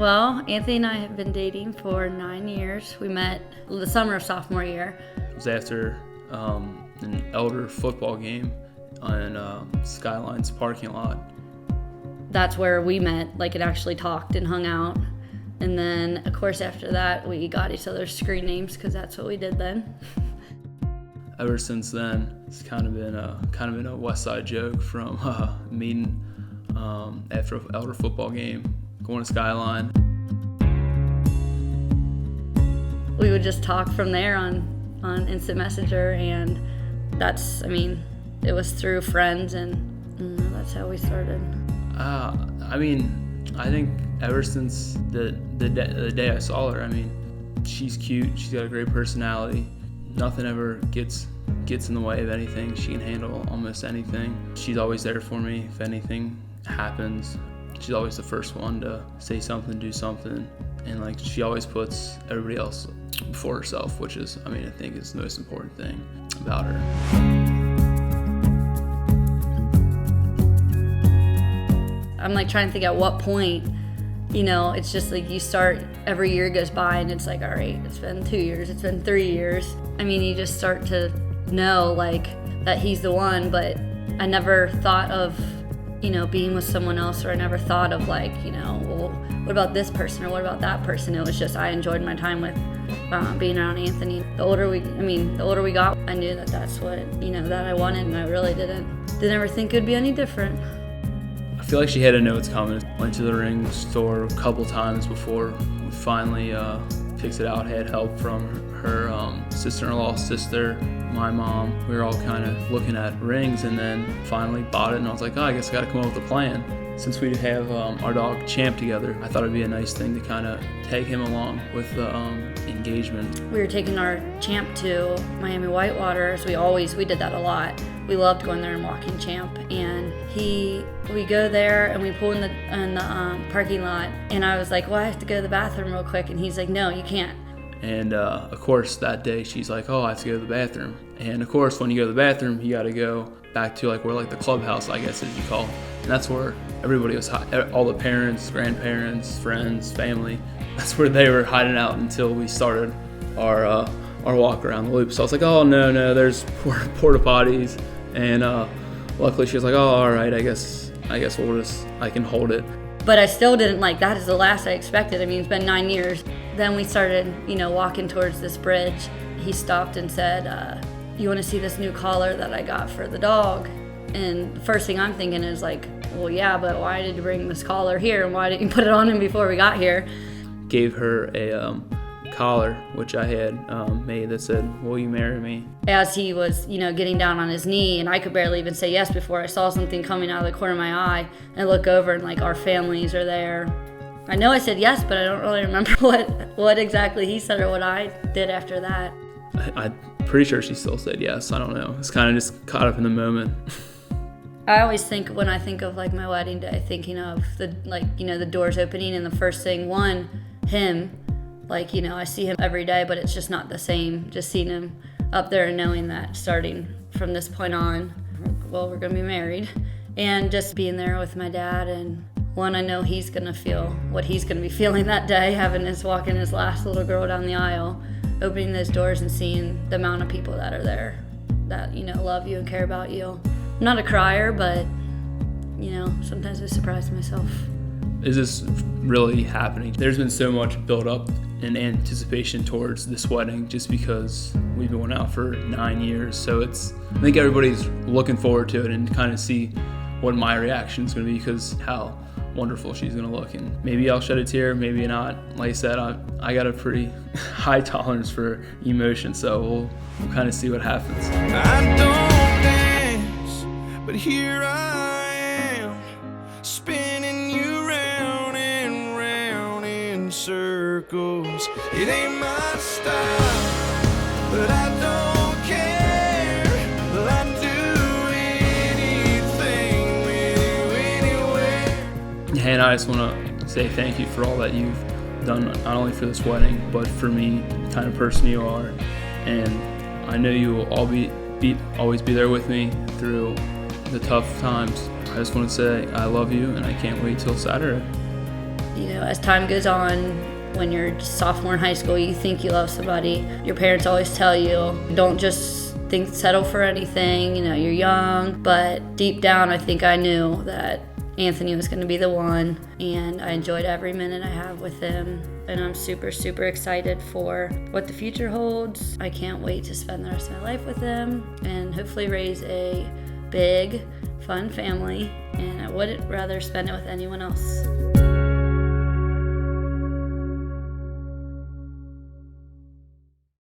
Well, Anthony and I have been dating for 9 years. We met the summer of sophomore year. It was after an Elder football game in Skyline's parking lot. That's where we met, like it actually talked and hung out. And then, of course, after that, we got each other's screen names because that's what we did then. Ever since then, it's kind of been a West Side joke from meeting after an Elder football game, going to Skyline. We would just talk from there on Instant Messenger, and it was through friends, and that's how we started. I think ever since the day I saw her, she's cute, she's got a great personality. Nothing ever gets in the way of anything. She can handle almost anything. She's always there for me if anything happens. She's always the first one to say something, do something, and she always puts everybody else before herself, which is, I think is the most important thing about her. I'm trying to think at what point, it's just you start, every year goes by and it's all right, it's been 2 years, it's been 3 years. You just start to know that he's the one, but I never thought of, being with someone else, or I never thought of well, what about this person or what about that person? It was just, I enjoyed my time with being around Anthony. The older we got, I knew that that's what, that I wanted, and I really didn't ever think it would be any different. I feel like she had to know it's coming. Went to the ring store a couple times before we finally picked it out. Had help from her sister-in-law's sister, my mom. We were all kind of looking at rings, and then finally bought it, and I was like, I guess I got to come up with a plan. Since we have our dog Champ together, I thought it'd be a nice thing to kind of take him along with the engagement. We were taking our Champ to Miami Whitewater, so we did that a lot. We loved going there and walking Champ, and we go there and we pull in the parking lot, and I was like, well, I have to go to the bathroom real quick, and he's like, no, you can't. And of course that day she's like, I have to go to the bathroom. And of course when you go to the bathroom, you got to go back to where the clubhouse, I guess as you call it. And that's where everybody was all the parents, grandparents, friends, family. That's where they were hiding out until we started our walk around the loop. So I was like, oh no, there's porta potties. And luckily she was like, all right, I guess I can hold it. But I still didn't that is the last I expected. It's been 9 years. Then we started, walking towards this bridge. He stopped and said, you want to see this new collar that I got for the dog? And the first thing I'm thinking is well, yeah, but why did you bring this collar here? And why didn't you put it on him before we got here? Gave her a collar, which I had made, that said, will you marry me? As he was, getting down on his knee, and I could barely even say yes before I saw something coming out of the corner of my eye, and I look over and our families are there. I know I said yes, but I don't really remember what exactly he said or what I did after that. I'm pretty sure she still said yes. I don't know. It's kind of just caught up in the moment. I always think, when I think of my wedding day, thinking of the doors opening, and the first thing, him, I see him every day, but it's just not the same. Just seeing him up there and knowing that starting from this point on, well, we're gonna be married, and just being there with my dad, and I know he's gonna feel what he's gonna be feeling that day, walking his last little girl down the aisle, opening those doors and seeing the amount of people that are there that, love you and care about you. I'm not a crier, but, sometimes I surprise myself. Is this really happening? There's been so much built up in anticipation towards this wedding just because we've been going out for 9 years. So I think everybody's looking forward to it and kind of see what my reaction is going to be, because how wonderful she's going to look. And maybe I'll shed a tear, maybe not. Like I said, I got a pretty high tolerance for emotion, so we'll kind of see what happens. I don't dance, but here I am, spinning you round and round in circles. It ain't my style, but I don't care. Well, I'd do anything with you anywhere. And I just want to say thank you for all that you've done, not only for this wedding, but for me, the kind of person you are. And I know you will always be there with me through the tough times. I just want to say I love you, and I can't wait till Saturday. you know, as time goes on, when you're just sophomore in high school, you think you love somebody. Your parents always tell you, don't just settle for anything, you know, you're young. But deep down, I think I knew that Anthony was gonna be the one, and I enjoyed every minute I have with him. And I'm super, super excited for what the future holds. I can't wait to spend the rest of my life with him and hopefully raise a big, fun family. And I wouldn't rather spend it with anyone else.